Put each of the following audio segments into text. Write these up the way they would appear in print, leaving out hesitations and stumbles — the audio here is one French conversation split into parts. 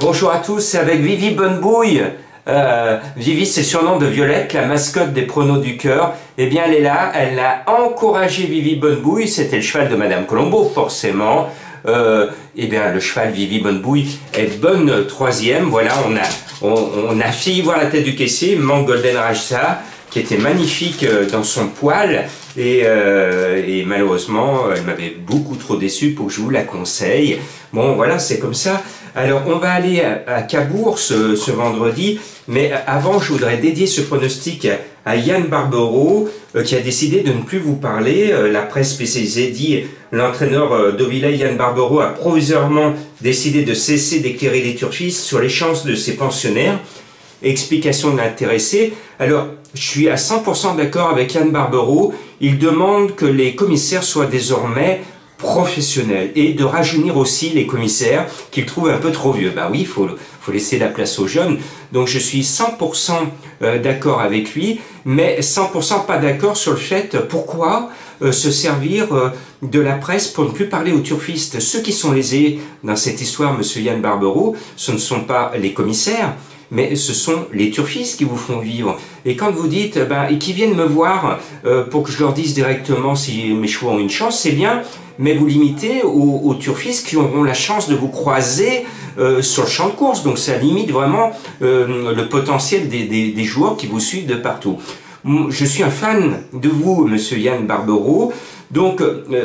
Bonjour à tous, c'est avec Vivi Bonnebouille. Vivi, c'est le surnom de Violette, la mascotte des pronos du cœur. Eh bien, elle est là, elle a encouragé Vivi Bonnebouille, c'était le cheval de Madame Colombo, forcément. Eh bien, le cheval Vivi Bonnebouille est bonne troisième. Voilà, on a failli voir la tête du caissier, Manque Golden Rajsa, qui était magnifique dans son poil. Et malheureusement, elle m'avait beaucoup trop déçu pour que je vous la conseille. Bon, voilà, c'est comme ça. Alors, on va aller à Cabourg ce vendredi, mais avant, je voudrais dédier ce pronostic à Yann Barbero, qui a décidé de ne plus vous parler. La presse spécialisée dit l'entraîneur d'Ovilley, Yann Barbero, a provisoirement décidé de cesser d'éclairer les turfistes sur les chances de ses pensionnaires. Explication de l'intéressé. Alors, je suis à 100% d'accord avec Yann Barbero. Il demande que les commissaires soient désormais professionnels et de rajeunir aussi les commissaires qu'il trouve un peu trop vieux. Bah oui, il faut laisser la place aux jeunes. Donc je suis 100% d'accord avec lui, mais 100% pas d'accord sur le fait pourquoi se servir de la presse pour ne plus parler aux turfistes. Ceux qui sont lésés dans cette histoire, monsieur Yann Barbero, ce ne sont pas les commissaires, mais ce sont les turfistes qui vous font vivre. Et quand vous dites, et qui viennent me voir pour que je leur dise directement si mes chevaux ont une chance, c'est bien, mais vous limitez aux turfistes qui auront la chance de vous croiser sur le champ de course. Donc ça limite vraiment le potentiel des joueurs qui vous suivent de partout. Je suis un fan de vous, monsieur Yann Barbero. Donc,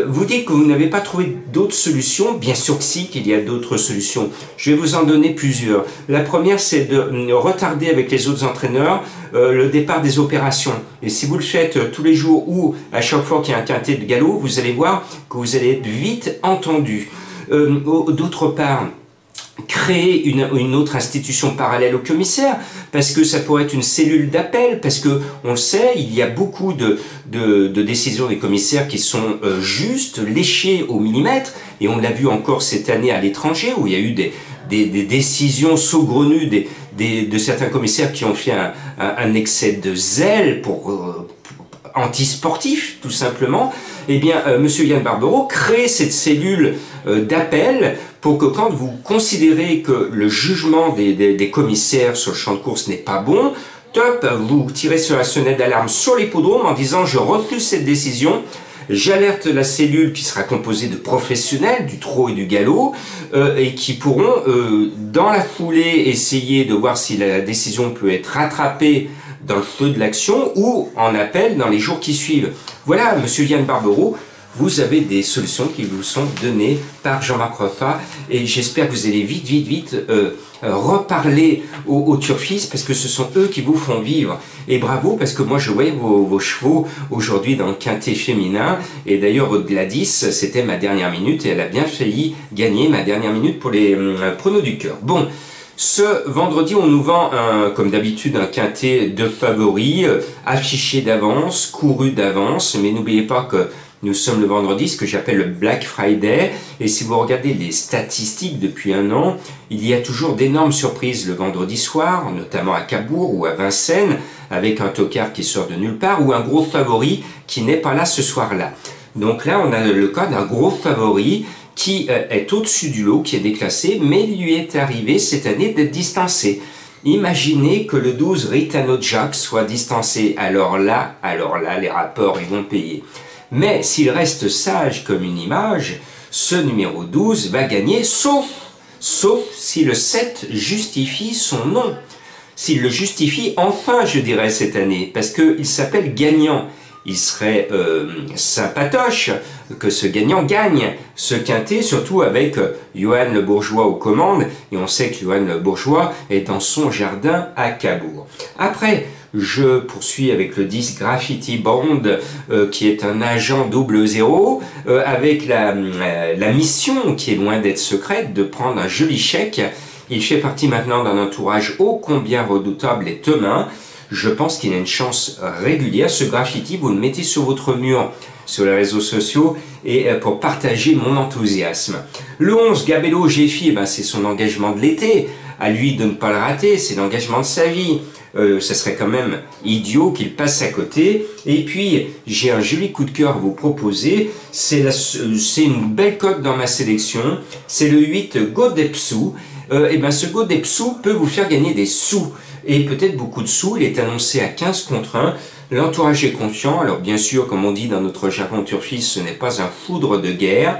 vous dites que vous n'avez pas trouvé d'autres solutions. Bien sûr que si, qu'il y a d'autres solutions. Je vais vous en donner plusieurs. La première, c'est de retarder avec les autres entraîneurs le départ des opérations. Et si vous le faites tous les jours ou à chaque fois qu'il y a un quintet de galop, vous allez voir que vous allez être vite entendu. D'autre part, créer une autre institution parallèle au commissaire, parce que ça pourrait être une cellule d'appel, parce que on le sait, il y a beaucoup de décisions des commissaires qui sont justes, léchées au millimètre, et on l'a vu encore cette année à l'étranger, où il y a eu des décisions saugrenues de certains commissaires qui ont fait un excès de zèle pour anti-sportif, tout simplement. Eh bien, monsieur Yann Barbero crée cette cellule d'appel pour que quand vous considérez que le jugement des commissaires sur le champ de course n'est pas bon, top, vous tirez sur la sonnette d'alarme sur l'hippodrome en disant « je refuse cette décision ». J'alerte la cellule qui sera composée de professionnels du trot et du galop et qui pourront dans la foulée essayer de voir si la décision peut être rattrapée dans le feu de l'action ou en appel dans les jours qui suivent. Voilà, monsieur Yann Barbero, vous avez des solutions qui vous sont données par Jean-Marc Roffa et j'espère que vous allez vite reparler aux turfistes parce que ce sont eux qui vous font vivre. Et bravo parce que moi je voyais vos chevaux aujourd'hui dans le quintet féminin et d'ailleurs votre Gladys, c'était ma dernière minute et elle a bien failli gagner ma dernière minute pour les pronos du cœur. Bon. Ce vendredi, on nous vend, comme d'habitude, un quintet de favoris, affiché d'avance, couru d'avance, mais n'oubliez pas que nous sommes le vendredi, ce que j'appelle le Black Friday, et si vous regardez les statistiques depuis un an, il y a toujours d'énormes surprises le vendredi soir, notamment à Cabourg ou à Vincennes, avec un tocard qui sort de nulle part, ou un gros favori qui n'est pas là ce soir-là. Donc là, on a le cas d'un gros favori, qui est au-dessus du lot, qui est déclassé, mais il lui est arrivé cette année d'être distancé. Imaginez que le 12 Ritano Jack soit distancé, alors là, les rapports ils vont payer. Mais s'il reste sage comme une image, ce numéro 12 va gagner, sauf si le 7 justifie son nom. S'il le justifie, enfin je dirais cette année, parce qu'il s'appelle Gagnant. Il serait sympatoche que ce gagnant gagne ce quintet, surtout avec Johan Le Bourgeois aux commandes. Et on sait que Johan Le Bourgeois est dans son jardin à Cabourg. Après, je poursuis avec le 10 Graffiti Bond, qui est un agent 00, avec la mission, qui est loin d'être secrète, de prendre un joli chèque. Il fait partie maintenant d'un entourage ô combien redoutable et tenain. Je pense qu'il a une chance régulière. Ce graffiti, vous le mettez sur votre mur, sur les réseaux sociaux, et pour partager mon enthousiasme. Le 11, Gabello Geffi, c'est son engagement de l'été. À lui de ne pas le rater, c'est l'engagement de sa vie. Ça serait quand même idiot qu'il passe à côté. Et puis, j'ai un joli coup de cœur à vous proposer. C'est une belle cote dans ma sélection. C'est le 8, Godepsu. et ben ce go des psous peut vous faire gagner des sous, et peut-être beaucoup de sous. Il est annoncé à 15 contre 1. L'entourage est confiant. Alors bien sûr, comme on dit dans notre jargon turfiste, ce n'est pas un foudre de guerre,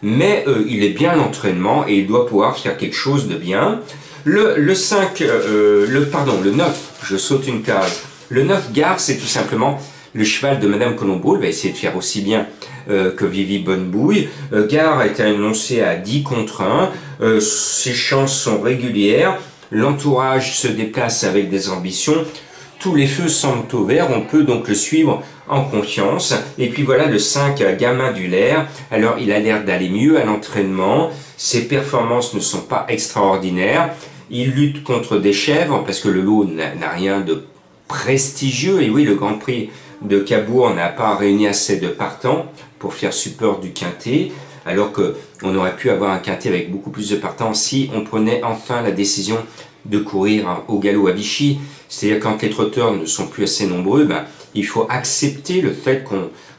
mais il est bien l'entraînement et il doit pouvoir faire quelque chose de bien. Le 9, je saute une case. Le 9 Gare, c'est tout simplement le cheval de Madame Colombo. Elle va essayer de faire aussi bien que Vivi Bonnebouille. Gare a été annoncé à 10 contre 1. Ses chances sont régulières. L'entourage se déplace avec des ambitions. Tous les feux semblent au vert. On peut donc le suivre en confiance. Et puis voilà le 5 Gamin du Lair. Alors il a l'air d'aller mieux à l'entraînement. Ses performances ne sont pas extraordinaires. Il lutte contre des chèvres parce que le lot n'a rien de prestigieux. Et oui, le Grand Prix de Cabourg n'a pas réuni assez de partants pour faire support du quintet, alors qu'on aurait pu avoir un quintet avec beaucoup plus de partants si on prenait enfin la décision de courir au galop à Vichy. C'est-à-dire quand les trotteurs ne sont plus assez nombreux, ben, il faut accepter le fait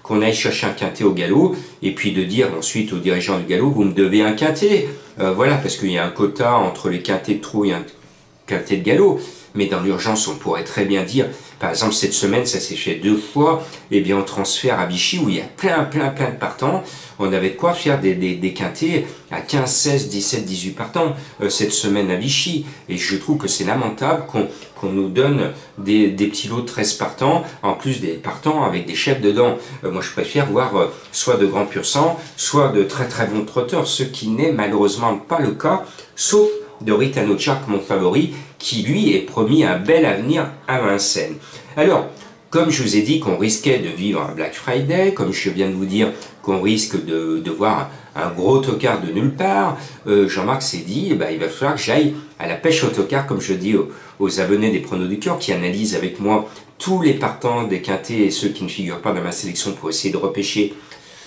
qu'on aille chercher un quintet au galop, et puis de dire ensuite aux dirigeants du galop, vous me devez un quintet. Voilà, parce qu'il y a un quota entre les quintets de trot et un quintet de galop. Mais dans l'urgence, on pourrait très bien dire, par exemple, cette semaine, ça s'est fait 2 fois, et bien on transfère à Vichy, où il y a plein de partants. On avait de quoi faire des quintets à 15, 16, 17, 18 partants cette semaine à Vichy. Et je trouve que c'est lamentable qu'on nous donne des petits lots de 13 partants, en plus des partants avec des chefs dedans. Moi, je préfère voir soit de grands pur sang, soit de très bons trotteurs, ce qui n'est malheureusement pas le cas, sauf de Ritano Chark, mon favori, qui lui est promis un bel avenir à Vincennes. Alors, comme je vous ai dit qu'on risquait de vivre un Black Friday, comme je viens de vous dire qu'on risque de voir un gros tocard de nulle part, Jean-Marc s'est dit, il va falloir que j'aille à la pêche au tocard, comme je dis aux abonnés des Pronos du Cœur, qui analysent avec moi tous les partants des quintets et ceux qui ne figurent pas dans ma sélection pour essayer de repêcher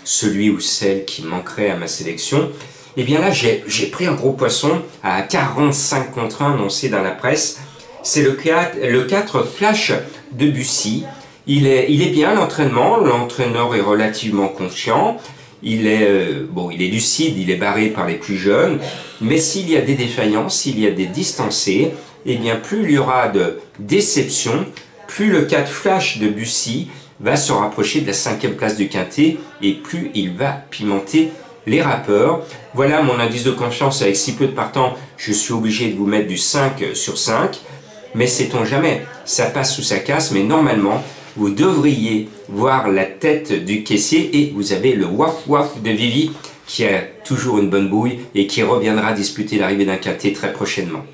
celui ou celle qui manquerait à ma sélection. Et bien là, j'ai pris un gros poisson à 45 contre 1 annoncé dans la presse. C'est le 4 Flash de Bussy. Il est bien l'entraînement, l'entraîneur est relativement confiant, il est lucide, il est barré par les plus jeunes, mais s'il y a des défaillances, s'il y a des distancés, et bien plus il y aura de déception, plus le 4 Flash de Bussy va se rapprocher de la 5e place du quintet, et plus il va pimenter les rappeurs. Voilà mon indice de confiance. Avec si peu de partants, je suis obligé de vous mettre du 5 sur 5, mais sait-on jamais, ça passe ou ça casse, mais normalement, vous devriez voir la tête du caissier et vous avez le waf waf de Vivi qui a toujours une bonne bouille et qui reviendra disputer l'arrivée d'un quintet très prochainement.